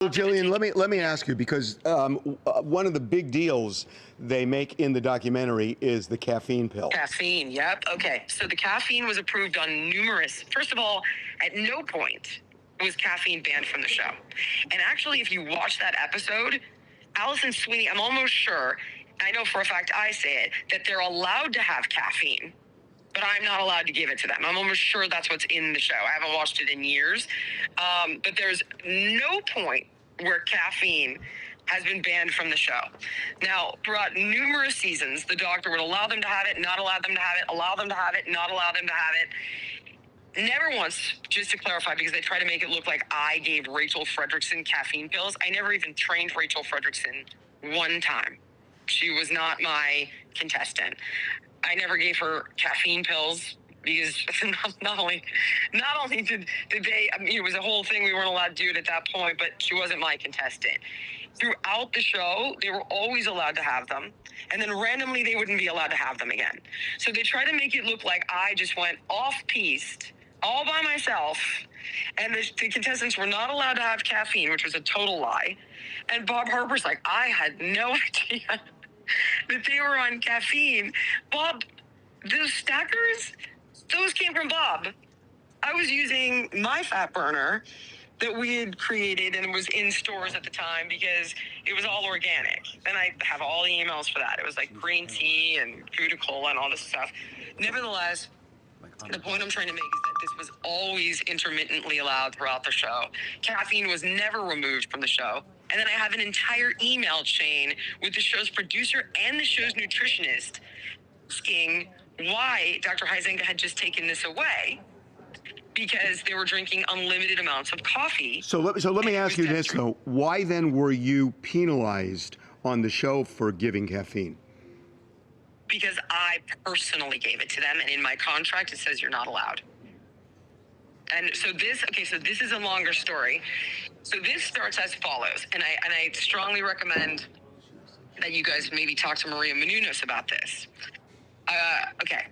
Well, Jillian, let me ask you, because one of the big deals they make in the documentary is the caffeine pill. Caffeine, yep. Okay, so the caffeine was approved on numerous. First of all, at no point was caffeine banned from the show. And actually, if you watch that episode, Allison Sweeney, I'm almost sure, I know for a fact I say it, that they're allowed to have caffeine, but I'm not allowed to give it to them. I'm almost sure that's what's in the show. I haven't watched it in years. But there's no point where caffeine has been banned from the show. Now, throughout numerous seasons, the doctor would allow them to have it, not allow them to have it, allow them to have it, not allow them to have it. Never once, just to clarify, because they try to make it look like I gave Rachel Fredrickson caffeine pills. I never even trained Rachel Fredrickson one time. She was not my contestant. I never gave her caffeine pills because not only did they, I mean, it was a whole thing, we weren't allowed to do it at that point, but she wasn't my contestant. Throughout the show, they were always allowed to have them, and then randomly they wouldn't be allowed to have them again. So they try to make it look like I just went off-piste all by myself, and the contestants were not allowed to have caffeine, which was a total lie. And Bob Harper's like, I had no idea that they were on caffeine. Bob, those stackers, those came from Bob. I was using my fat burner that we had created and it was in stores at the time because it was all organic. And I have all the emails for that. It was like green tea and Coca-Cola and all this stuff. Nevertheless, the point I'm trying to make is that this was always intermittently allowed throughout the show. Caffeine was never removed from the show. And then I have an entire email chain with the show's producer and the show's nutritionist asking why Dr. Huizenga had just taken this away because they were drinking unlimited amounts of coffee. So let me ask you this, though. Why then were you penalized on the show for giving caffeine? Because I personally gave it to them, and in my contract it says you're not allowed. And so this is a longer story. So this starts as follows, and I strongly recommend that you guys maybe talk to Maria Menounos about this. Okay.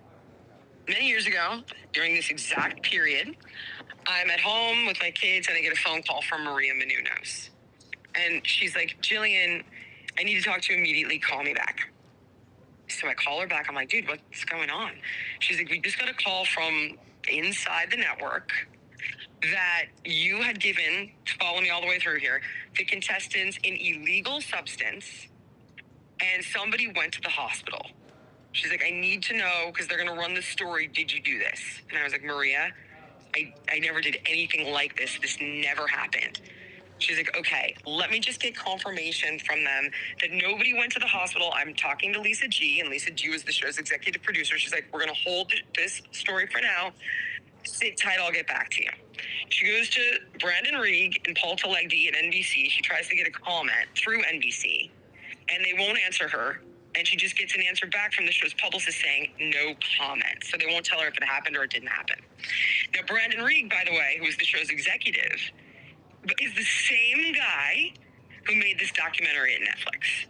Many years ago, during this exact period, I'm at home with my kids and I get a phone call from Maria Menounos. And she's like, Jillian, I need to talk to you immediately. Call me back. So I call her back. I'm like, dude, what's going on? She's like, we just got a call from inside the network that you had given, follow me all the way through here, the contestants an illegal substance and somebody went to the hospital. She's like, I need to know because they're going to run the story. Did you do this? And I was like, Maria, I never did anything like this. This never happened. She's like, okay, let me just get confirmation from them that nobody went to the hospital. I'm talking to Lisa G, and Lisa G was the show's executive producer. She's like, we're going to hold this story for now. Sit tight, I'll get back to you. She goes to Brandon Reig and Paul Telegdi at NBC. She tries to get a comment through NBC, and they won't answer her. And she just gets an answer back from the show's publicist saying no comment. So they won't tell her if it happened or it didn't happen. Now, Brandon Reig, by the way, who was the show's executive, is the same guy who made this documentary at Netflix.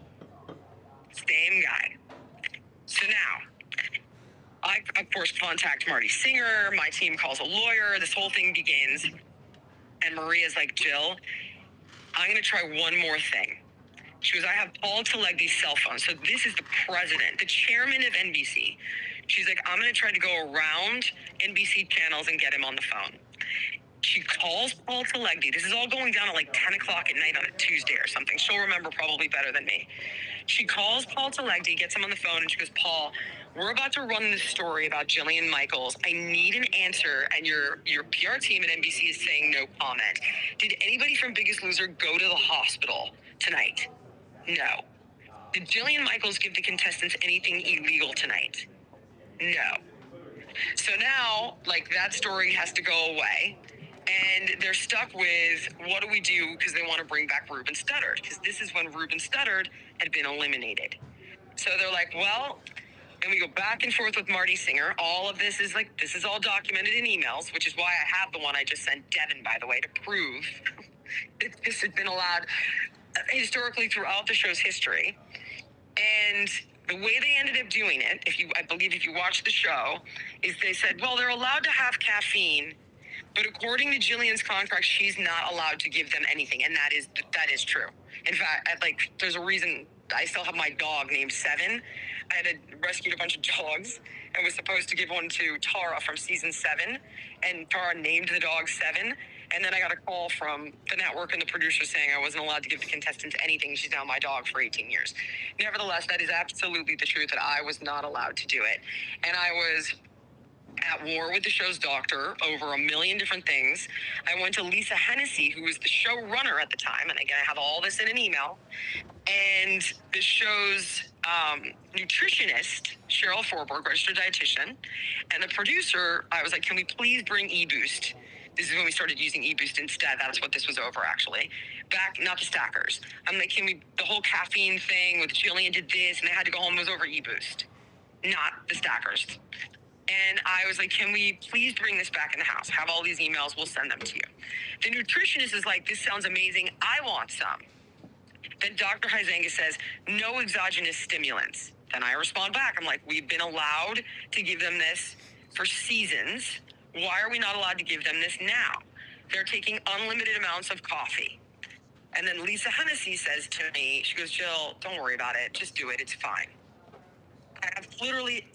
Same guy. So now, I, of course, contact Marty Singer. My team calls a lawyer. This whole thing begins. And Maria's like, Jill, I'm going to try one more thing. She goes, I have Paul Telegdi's cell phone. So this is the president, the chairman of NBC. She's like, I'm going to try to go around NBC channels and get him on the phone. She calls Paul Telegdi. This is all going down at like 10 o'clock at night on a Tuesday or something. She'll remember probably better than me. She calls Paul Telegdi, gets him on the phone, and she goes, Paul, we're about to run this story about Jillian Michaels. I need an answer, and your PR team at NBC is saying no comment. Did anybody from Biggest Loser go to the hospital tonight? No. Did Jillian Michaels give the contestants anything illegal tonight? No. So now, like, that story has to go away. And they're stuck with, what do we do? Because they want to bring back Ruben Studdard. Because this is when Ruben Studdard had been eliminated. So they're like, well, and we go back and forth with Marty Singer. All of this is all documented in emails, which is why I have the one I just sent Devin, by the way, to prove that this had been allowed historically throughout the show's history. And the way they ended up doing it, I believe if you watch the show, is they said, well, they're allowed to have caffeine, But according to Jillian's contract, she's not allowed to give them anything, and that is true. In fact, there's a reason I still have my dog named Seven. I had rescued a bunch of dogs and was supposed to give one to Tara from season 7, and Tara named the dog Seven. And then I got a call from the network and the producer saying I wasn't allowed to give the contestants anything. She's now my dog for 18 years. Nevertheless, that is absolutely the truth, that I was not allowed to do it. And I was at war with the show's doctor over a million different things. I went to Lisa Hennessy, who was the showrunner at the time, and again, I have all this in an email, and the show's nutritionist, Cheryl Forberg, registered dietitian, and the producer, I was like, can we please bring eBoost? This is when we started using eBoost instead. That's what this was over, actually. Back, not the stackers. I'm like, the whole caffeine thing with Jillian did this, and I had to go home, was over eBoost, not the stackers. And I was like, can we please bring this back in the house? Have all these emails, we'll send them to you. The nutritionist is like, this sounds amazing, I want some. Then Dr. Huizenga says, no exogenous stimulants. Then I respond back, I'm like, we've been allowed to give them this for seasons. Why are we not allowed to give them this now? They're taking unlimited amounts of coffee. And then Lisa Hennessy says to me, she goes, Jill, don't worry about it, just do it, it's fine. I have literally,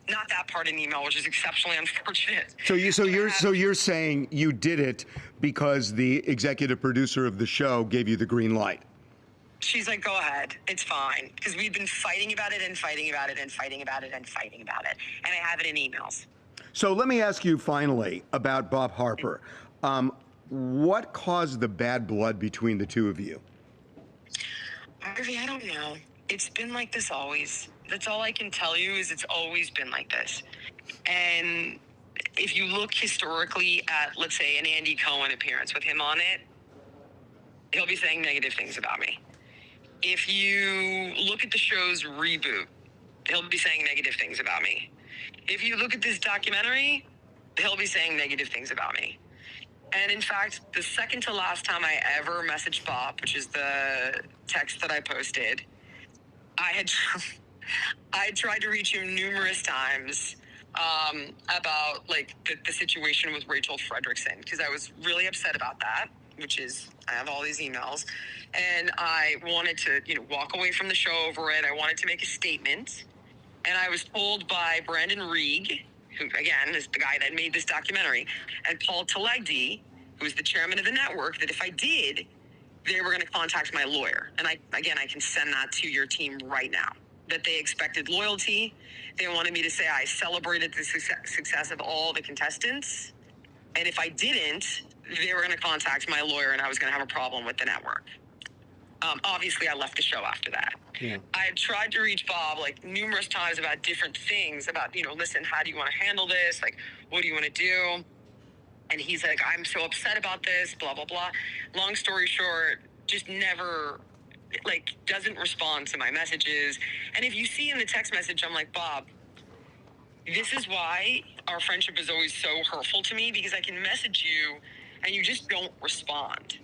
not that part in the email, which is exceptionally unfortunate. So you're saying you did it because the executive producer of the show gave you the green light? She's like, go ahead, it's fine. Because we've been fighting about it and fighting about it and fighting about it and fighting about it. And I have it in emails. So let me ask you finally about Bob Harper. What caused the bad blood between the two of you? Harvey, I don't know. It's been like this always. That's all I can tell you, is it's always been like this. And if you look historically at, let's say, an Andy Cohen appearance with him on it, he'll be saying negative things about me. If you look at the show's reboot, he'll be saying negative things about me. If you look at this documentary, he'll be saying negative things about me. And in fact, the second to last time I ever messaged Bob, which is the text that I posted, I tried to reach him numerous times about the situation with Rachel Fredrickson, because I was really upset about that, which is, I have all these emails, and I wanted to, walk away from the show over it. I wanted to make a statement, and I was told by Brandon Reig, who again is the guy that made this documentary, and Paul Talegdi, who's the chairman of the network, that if I did, they were going to contact my lawyer. And I can send that to your team right now. That they expected loyalty. They wanted me to say I celebrated the success of all the contestants. And if I didn't, they were going to contact my lawyer and I was going to have a problem with the network. Obviously, I left the show after that. Yeah. I had tried to reach Bob numerous times about different things, about, listen, how do you want to handle this? What do you want to do? And he's like, I'm so upset about this, blah, blah, blah. Long story short, just never, doesn't respond to my messages. And if you see in the text message, I'm like, Bob, this is why our friendship is always so hurtful to me, because I can message you and you just don't respond.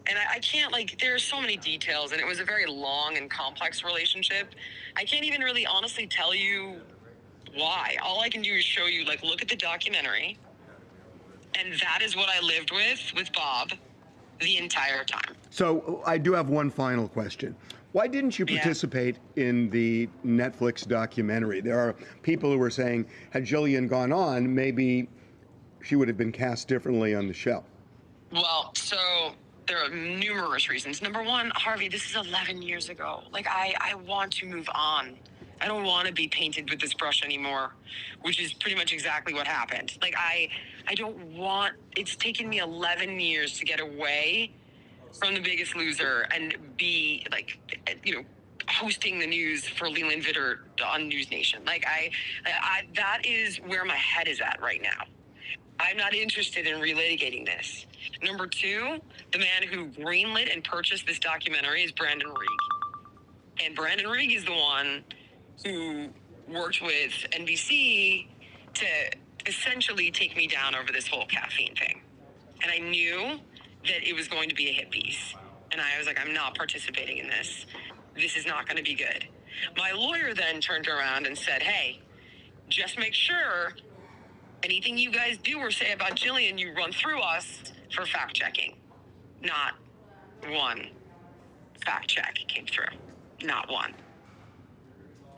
And I can't, there are so many details, and it was a very long and complex relationship. I can't even really honestly tell you why. All I can do is show you, look at the documentary. And that is what I lived with Bob the entire time. So I do have one final question. Why didn't you participate in the Netflix documentary? There are people who are saying, had Jillian gone on, maybe she would have been cast differently on the show. Well, so there are numerous reasons. Number one, Harvey, this is 11 years ago. I want to move on. I don't want to be painted with this brush anymore, which is pretty much exactly what happened. I don't want, it's taken me 11 years to get away from The Biggest Loser and be hosting the news for Leland Vitter on News Nation. That is where my head is at right now. I'm not interested in relitigating this. Number two, the man who greenlit and purchased this documentary is Brandon Reig. And Brandon Reig is the one who worked with NBC to essentially take me down over this whole caffeine thing. And I knew that it was going to be a hit piece. And I was like, I'm not participating in this. This is not going to be good. My lawyer then turned around and said, hey, just make sure Anything you guys do or say about Jillian, you run through us for fact checking. Not one fact check came through. Not one.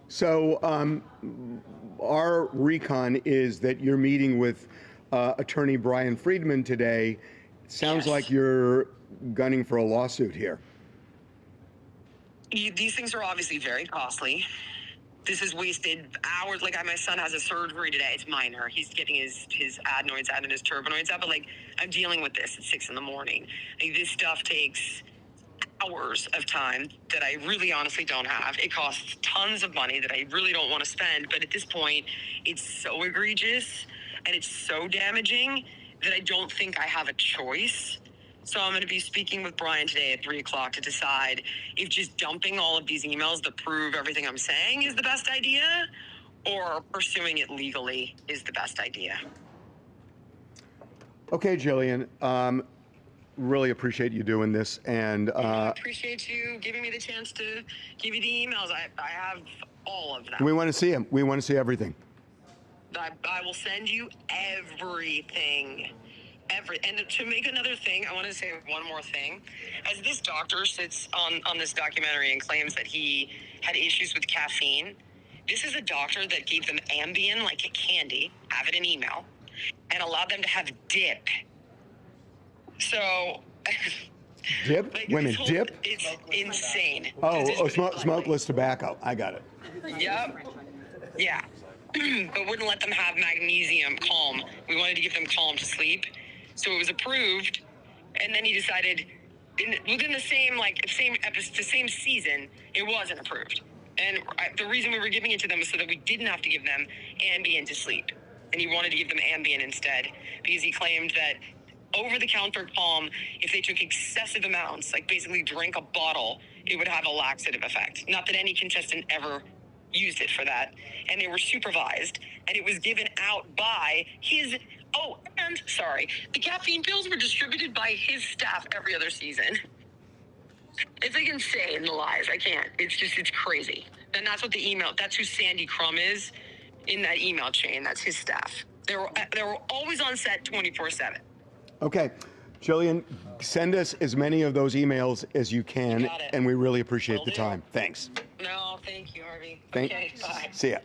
So our recon is that you're meeting with attorney Brian Friedman today. Sounds Yes. like you're gunning for a lawsuit here. These things are obviously very costly. This has wasted hours. Like, my son has a surgery today. It's minor. He's getting his adenoids out and his turbonoids out. But, like, I'm dealing with this at 6 a.m. Like, this stuff takes hours of time that I really honestly don't have. It costs tons of money that I really don't want to spend. But at this point, it's so egregious and it's so damaging that I don't think I have a choice. So I'm going to be speaking with Brian today at 3 o'clock to decide if just dumping all of these emails that prove everything I'm saying is the best idea, or pursuing it legally is the best idea. Okay, Jillian. Really appreciate you doing this, and I appreciate you giving me the chance to give you the emails. I have all of them. we want to see them. We want to see everything. I will send you everything. And to make another thing, I want to say one more thing. As this doctor sits on this documentary and claims that he had issues with caffeine, this is a doctor that gave them Ambien like a candy, have it in email, and allowed them to have dip. So... Dip? Like, Women, dip? It's insane. Smokeless tobacco. I got it. Yep. Yeah. But wouldn't let them have magnesium calm. We wanted to give them calm to sleep. So it was approved. And then he decided within the same season, it wasn't approved. And the reason we were giving it to them was so that we didn't have to give them Ambien to sleep. And he wanted to give them Ambien instead because he claimed that over-the-counter calm, if they took excessive amounts, like basically drank a bottle, it would have a laxative effect. Not that any contestant ever used it for that. And they were supervised, and it was given out by his... the caffeine pills were distributed by his staff every other season. It's like insane, the lies. I can't. It's crazy. And that's what that's who Sandy Crum is in that email chain. That's his staff. They were always on set 24/7. Okay. Jillian, send us as many of those emails as you can, and we really appreciate the time. Thanks. No, thank you, Harvey. Okay, bye. See ya.